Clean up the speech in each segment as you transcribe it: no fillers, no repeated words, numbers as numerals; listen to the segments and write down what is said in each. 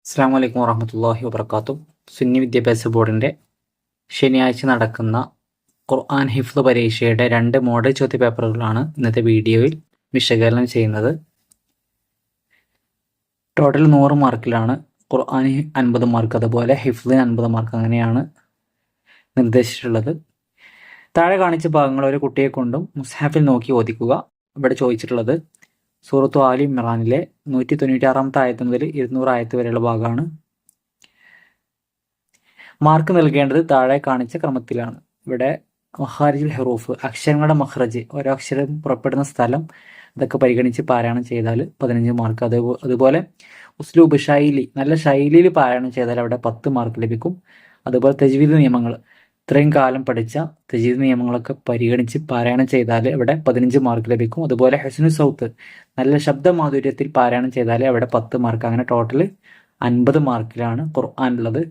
അസ്സലാമു അലൈക്കും വറഹ്മത്തുള്ളാഹി വബറകാതുഹു. സുന്നി വിദ്യാഭ്യാസ ബോർഡിൻ്റെ ശനിയാഴ്ച നടക്കുന്ന ഖുർആൻ ഹിഫ്ള് പരീക്ഷയുടെ 2 മോഡൽ ചോദ്യപേപ്പറുകളാണ് ഇന്നത്തെ വീഡിയോയിൽ വിശകലനം ചെയ്യുന്നത്. ടോട്ടൽ 100 മാർക്കിലാണ്. ഖുർആൻ 50 മാർക്ക്, അതുപോലെ ഹിഫ്ളിന് 50 മാർക്ക്, അങ്ങനെയാണ് നിർദ്ദേശിച്ചിട്ടുള്ളത്. താഴെ കാണിച്ച ഭാഗങ്ങൾ ഒരു കുട്ടിയെ കൊണ്ടും മുസ്ഹഫിൽ നോക്കി ഓദിക്കുക. ഇവിടെ ചോദിച്ചിട്ടുള്ളത് സൂറത്തു ആലി ഇമ്രാനിലെ 196 ആയത്ത് മുതൽ 200 ആയത്ത് വരെയുള്ള ഭാഗമാണ്. മാർക്ക് നൽകേണ്ടത് താഴെ കാണിച്ച ക്രമത്തിലാണ്. ഇവിടെ മഖാരിജുൽ ഹുറൂഫ്, അക്ഷരങ്ങളുടെ മഖ്റജ്, ഓരോ അക്ഷരം പുറപ്പെടുന്ന സ്ഥലം, ഇതൊക്കെ പരിഗണിച്ച് പാരായണം ചെയ്താൽ 15 മാർക്ക്. അതുപോലെ ഉസ്ലൂബ്, ശൈലി, നല്ല ശൈലിയിൽ പാരായണം ചെയ്താൽ അവിടെ 10 മാർക്ക് ലഭിക്കും. അതുപോലെ തജ്വീദ് നിയമങ്ങൾ, ഇത്രയും കാലം പഠിച്ച തജ്വീദ് നിയമങ്ങളൊക്കെ പരിഗണിച്ച് പാരായണം ചെയ്താൽ അവിടെ 15 മാർക്ക് ലഭിക്കും. അതുപോലെ ഹസ്നു സൗത്ത്, നല്ല ശബ്ദമാധുര്യത്തിൽ പാരായണം ചെയ്താൽ അവിടെ 10 മാർക്ക്. അങ്ങനെ ടോട്ടൽ 50 മാർക്കിലാണ് ഖുർആൻ ഉള്ളത്.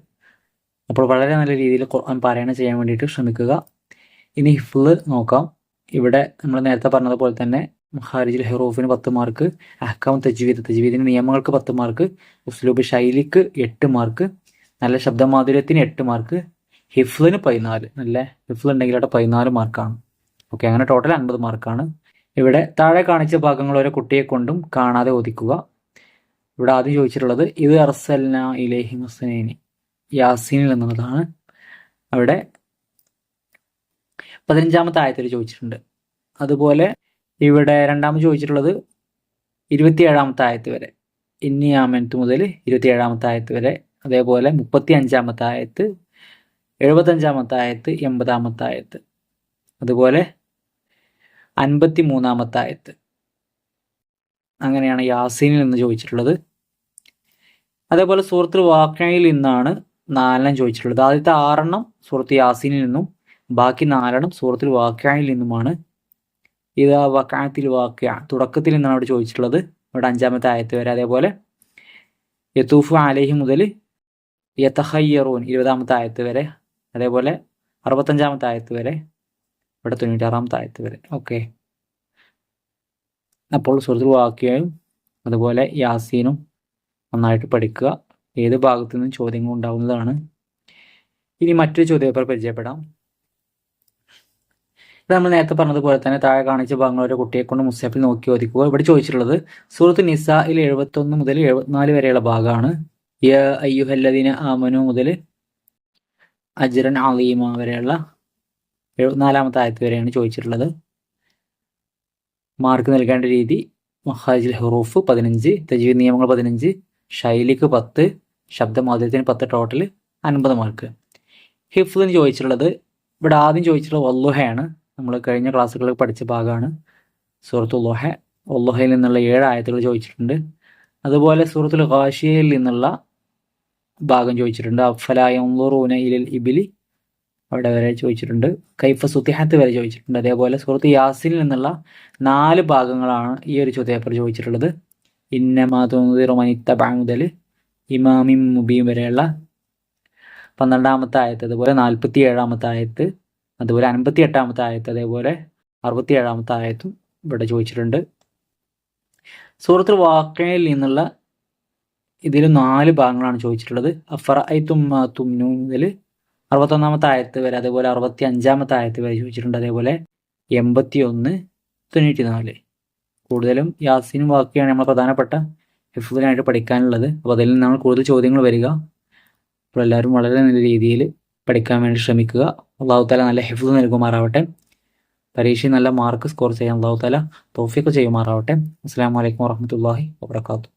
അപ്പോൾ വളരെ നല്ല രീതിയിൽ ഖുർആൻ പാരായണം ചെയ്യാൻ വേണ്ടിയിട്ട് ശ്രമിക്കുക. ഇനി ഹിഫ്ള് നോക്കാം. ഇവിടെ നമ്മൾ നേരത്തെ പറഞ്ഞതുപോലെ തന്നെ മഖാരിജുൽ ഹുറൂഫിന് 10 മാർക്ക്, അഹ്കാം തജ്വീദിന് നിയമങ്ങൾക്ക് 10 മാർക്ക്, ഉസ്ലൂബ് ശൈലിക്ക് 8 മാർക്ക്, നല്ല ശബ്ദമാധുര്യത്തിന് 8 മാർക്ക്, ഹിഫ്ളിന് 14, നല്ല ഹിഫ്ള് ഉണ്ടെങ്കിൽ അവിടെ 14 മാർക്കാണ്. ഓക്കെ, അങ്ങനെ ടോട്ടൽ 50 മാർക്കാണ്. ഇവിടെ താഴെ കാണിച്ച ഭാഗങ്ങൾ ഓരോ കുട്ടിയെ കൊണ്ടും കാണാതെ ഓദിക്കുക. ഇവിടെ ആദ്യം ചോദിച്ചിട്ടുള്ളത് ഇത് അർസൽന ഇലൈഹി മുസ്നൈനി, യാസീനിൽ എന്നുള്ളതാണ്. അവിടെ 15-ാമത്തെ ആയത്തിൽ ചോദിച്ചിട്ടുണ്ട്. അതുപോലെ ഇവിടെ രണ്ടാമത് ചോദിച്ചിട്ടുള്ളത് 27-ാമത്തെ ആയത്ത് വരെ, ഇന്നി ആമൻതു മുതൽ 27-ാമത്തെ ആയത്ത് വരെ. അതേപോലെ 35-ാമത്തെ ആയത്ത്, 75-ാമത്തെ ആയത്ത്, 80-ാമത്തെ ആയത്ത്, അതുപോലെ 53-ാമത്തെ ആയത്ത്. അങ്ങനെയാണ് യാസീനിൽ നിന്ന് ചോദിച്ചിട്ടുള്ളത്. അതേപോലെ സൂറത്തുൽ വാഖിഅയിൽ നിന്നാണ് 4 ചോദിച്ചിട്ടുള്ളത്. ആദ്യത്തെ 6 സൂറത്ത് യാസീനിൽ നിന്നും, ബാക്കി 4 സൂറത്തുൽ വാഖിഅയിൽ നിന്നുമാണ്. ഇദാ വഖഅത്തിൽ വാഖിഅ, തുടക്കത്തിൽ നിന്നാണ് അവിടെ ചോദിച്ചിട്ടുള്ളത്. ഇവിടെ 5-ാമത്തെ ആയത്ത് വരെ. അതേപോലെ യതൂഫു അലൈഹി മുതൽ യതഖയ്യറൂൻ 20-ാമത്തെ ആയത്ത് വരെ. അതേപോലെ 65-ാമത്തെ ആയത്ത് വരെ. ഇവിടെ 96-ാമത്തെ ആയത്ത് വരെ. ഓക്കെ, അപ്പോൾ സൂറത്തുൽ വാഖിഅയും അതുപോലെ യാസീനും നന്നായിട്ട് പഠിക്കുക. ഏത് ഭാഗത്തു നിന്നും ചോദ്യങ്ങൾ ഉണ്ടാവുന്നതാണ്. ഇനി മറ്റൊരു ചോദ്യപേപ്പർ പരിചയപ്പെടാം. ഇത് നമ്മൾ നേരത്തെ പറഞ്ഞതുപോലെ തന്നെ താഴെ കാണിച്ച ഭാഗങ്ങൾ ഒരു കുട്ടിയെ കൊണ്ട് മുസ്ഹഫിൽ നോക്കി ഓദിക്കുക. ഇവിടെ ചോദിച്ചിട്ടുള്ളത് സൂറത്ത് നിസായിൽ 71 മുതൽ 74 വരെയുള്ള ഭാഗമാണ്. യാ അയ്യുഹല്ലദീന ആമനു മുതൽ അജ്റൻ അലീമ വരെയുള്ള 74-ാമത്തെ ആയത്ത് വരെയാണ് ചോദിച്ചിട്ടുള്ളത്. മാർക്ക് നൽകേണ്ട രീതി മഖാരിജുൽ ഹുറൂഫ് 15, തജ്വീദ് നിയമങ്ങൾ 15, ശൈലിക്ക് 10, ശബ്ദമാധുര്യത്തിന് 10, ടോട്ടൽ 50 മാർക്ക്. ഹിഫ്ളിന് ചോദിച്ചിട്ടുള്ളത് ഇവിടെ ആദ്യം ചോദിച്ചിട്ടുള്ളത് വല്ലുഹയാണ്. നമ്മൾ കഴിഞ്ഞ ക്ലാസ്സുകളിൽ പഠിച്ച ഭാഗമാണ് സൂറത്തുൽ ളുഹ. വല്ലുഹയിൽ നിന്നുള്ള 7 ആയത്തുകൾ ചോദിച്ചിട്ടുണ്ട്. അതുപോലെ സൂറത്തുൽ ഗാശിയയിൽ നിന്നുള്ള ഭാഗം ചോദിച്ചിട്ടുണ്ട്. അഫലാ യൻളുറൂന ഇലൽ ഇബ്ലി അവിടെ വരെ ചോദിച്ചിട്ടുണ്ട്. കൈഫ സുത്തിഹത്ത് വരെ ചോദിച്ചിട്ടുണ്ട്. അതേപോലെ സൂറത്ത് യാസീനിൽ നിന്നുള്ള 4 ഭാഗങ്ങളാണ് ഈ ഒരു ചോദ്യപേപ്പർ ചോദിച്ചിട്ടുള്ളത്. ഇന്നമാ തുൻദിറു മൻ ഇത്തബഅ മുതൽ ഇമാമിൻ മുബീൻ വരെയുള്ള 12-ാമത്തെ ആയത്ത്, അതുപോലെ 47-ാമത്തെ ആയത്ത്, അതുപോലെ 58-ാമത്തെ ആയത്ത്, അതേപോലെ 67-ാമത്തെ ആയത്തും ഇവിടെ ചോദിച്ചിട്ടുണ്ട്. സൂറത്തുൽ വാഖിഅയിൽ നിന്നുള്ള ഇതിൽ 4 ഭാഗങ്ങളാണ് ചോദിച്ചിട്ടുള്ളത്. അഫറഅയ്തും മാ തുംനൂൻ മുതൽ 61-ാമത്തെ ആയത്ത് വരെ, അതേപോലെ 65-ാമത്തെ ആയത്ത് വരെ ചോദിച്ചിട്ടുണ്ട്. അതേപോലെ 81, 94. കൂടുതലും യാസീനും വാഖിഅയാണ് നമ്മൾ പ്രധാനപ്പെട്ട ഹിഫ്ളിനായിട്ട് പഠിക്കാനുള്ളത്. അപ്പോൾ അതിൽ നിന്നാണ് കൂടുതൽ ചോദ്യങ്ങൾ വരിക. അപ്പോൾ എല്ലാവരും വളരെ നല്ല രീതിയിൽ പഠിക്കാൻ വേണ്ടി ശ്രമിക്കുക. അല്ലാഹു തആല നല്ല ഹിഫ്ള് നൽകുമാറാവട്ടെ. പരീക്ഷയിൽ നല്ല മാർക്ക് സ്കോർ ചെയ്യാൻ അല്ലാഹു തആല തൗഫീഖ് ചെയ്യുമാറാവട്ടെ. അസ്സലാമു അലൈക്കും വറഹ്മത്തുള്ളാഹി വബറകാതുഹു.